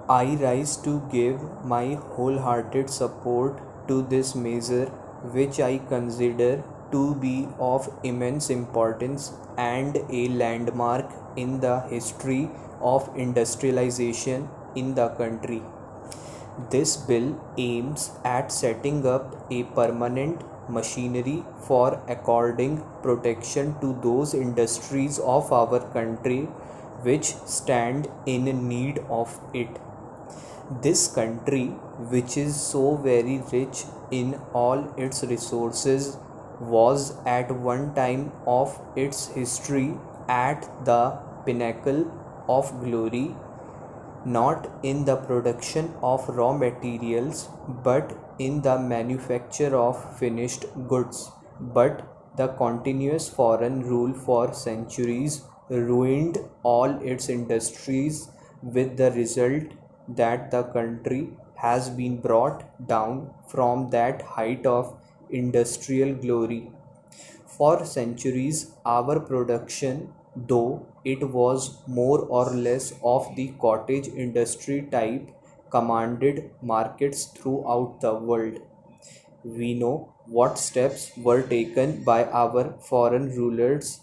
I rise to give my wholehearted support to this measure, which I consider to be of immense importance and a landmark in the history of industrialization in the country. This bill aims at setting up a permanent machinery for according protection to those industries of our country which stand in need of it. This country, which is so very rich in all its resources, was at one time of its history at the pinnacle of glory, not in the production of raw materials but in the manufacture of finished goods. But the continuous foreign rule for centuries ruined all its industries, with the result that the country has been brought down from that height of industrial glory. For centuries, our production, though it was more or less of the cottage industry type, commanded markets throughout the world. We know what steps were taken by our foreign rulers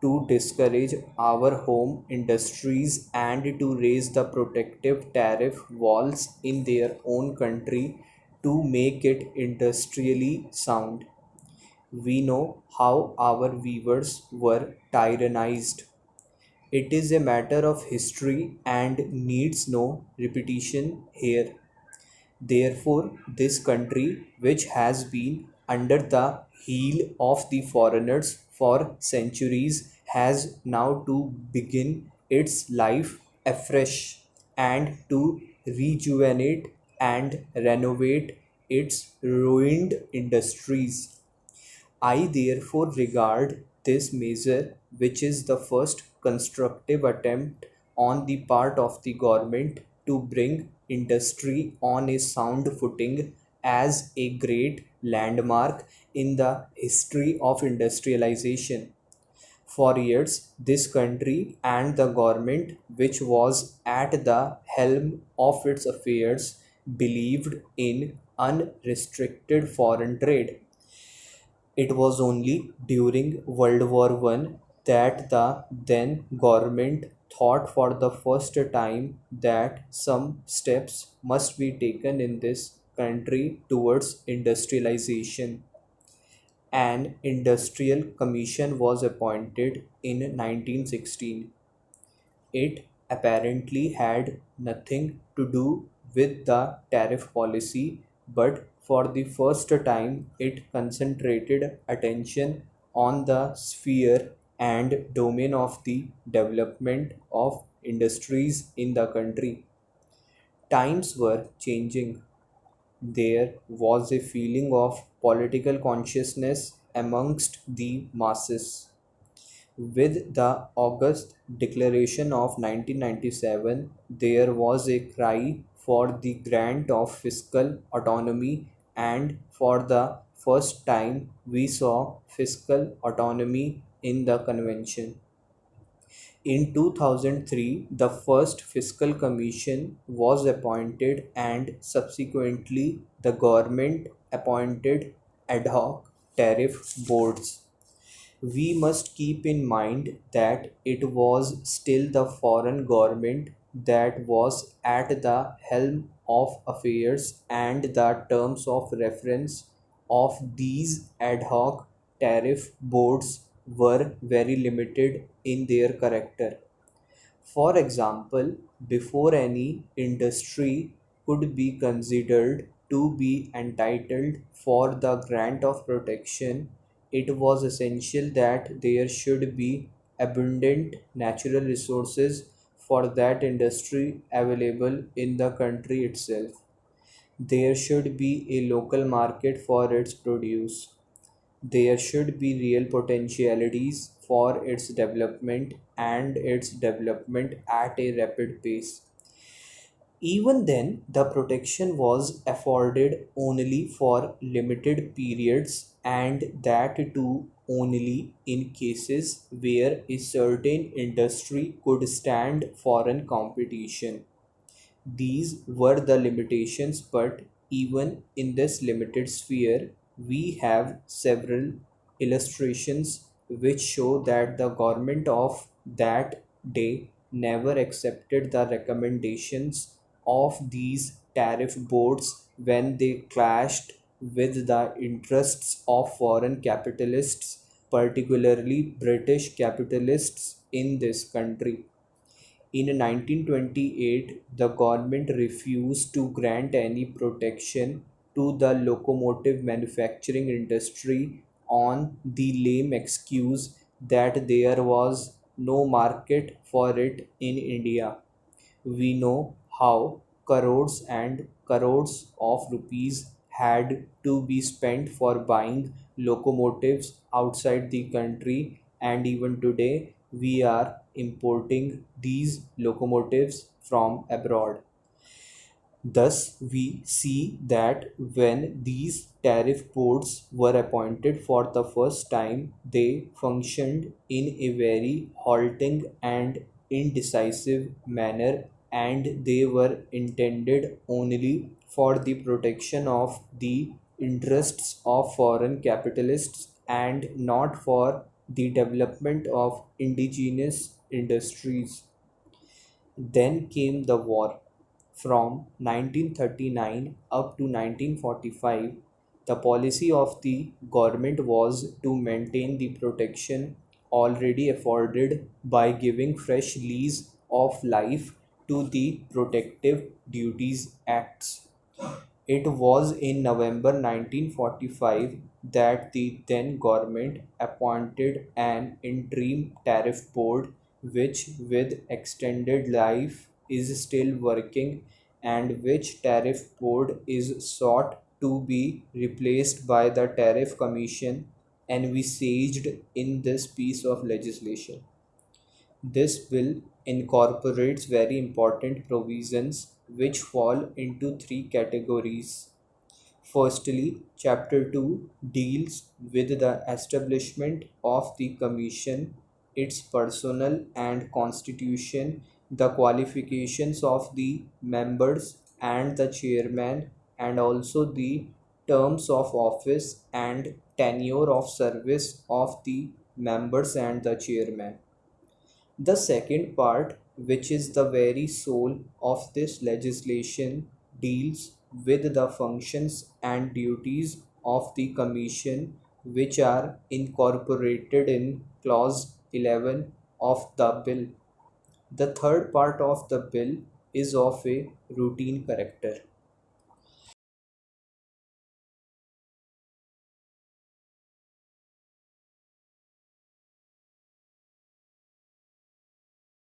to discourage our home industries and to raise the protective tariff walls in their own country to make it industrially sound. We know how our weavers were tyrannized. It is a matter of history and needs no repetition here. Therefore, this country, which has been under the heel of the foreigners for centuries, has now to begin its life afresh and to rejuvenate and renovate its ruined industries. I therefore regard this measure, which is the first constructive attempt on the part of the government to bring industry on a sound footing, as a great landmark in the history of industrialization. For years, this country and the government, which was at the helm of its affairs, believed in unrestricted foreign trade. It was only during World War One that the then government thought for the first time that some steps must be taken in this country towards industrialization. An industrial commission was appointed in 1916. It apparently had nothing to do with the tariff policy, but for the first time it concentrated attention on the sphere and domain of the development of industries in the country. Times were changing. There was a feeling of political consciousness amongst the masses. With the August Declaration of 1997, there was a cry for the grant of fiscal autonomy, and for the first time, we saw fiscal autonomy in the convention. In 2003, the first fiscal commission was appointed, and subsequently, the government appointed ad hoc tariff boards. We must keep in mind that it was still the foreign government that was at the helm of affairs, and the terms of reference of these ad hoc tariff boards were very limited in their character. For example, before any industry could be considered to be entitled for the grant of protection, it was essential that there should be abundant natural resources for that industry available in the country itself. There should be a local market for its produce. There should be real potentialities for its development, and its development at a rapid pace. Even then, the protection was afforded only for limited periods, and that too only in cases where a certain industry could stand foreign competition. These were the limitations, but even in this limited sphere, we have several illustrations which show that the government of that day never accepted the recommendations of these tariff boards when they clashed with the interests of foreign capitalists, particularly British capitalists in this country. In 1928, the government refused to grant any protection to the locomotive manufacturing industry on the lame excuse that there was no market for it in India. We know how crores and crores of rupees had to be spent for buying locomotives outside the country, and even today we are importing these locomotives from abroad. Thus, we see that when these tariff boards were appointed for the first time, they functioned in a very halting and indecisive manner, and they were intended only for the protection of the interests of foreign capitalists and not for the development of indigenous industries. Then came the war. From 1939 up to 1945, the policy of the government was to maintain the protection already afforded by giving fresh lease of life to the Protective Duties Acts. It was in November 1945 that the then government appointed an interim tariff board which, with extended life, is still working, and which tariff board is sought to be replaced by the Tariff Commission envisaged in this piece of legislation. This bill incorporates very important provisions which fall into three categories. Firstly, Chapter 2 deals with the establishment of the Commission, its personnel and constitution, the qualifications of the members and the chairman, and also the terms of office and tenure of service of the members and the chairman. The second part, which is the very soul of this legislation, deals with the functions and duties of the Commission, which are incorporated in Clause 11 of the bill. The third part of the bill is of a routine character.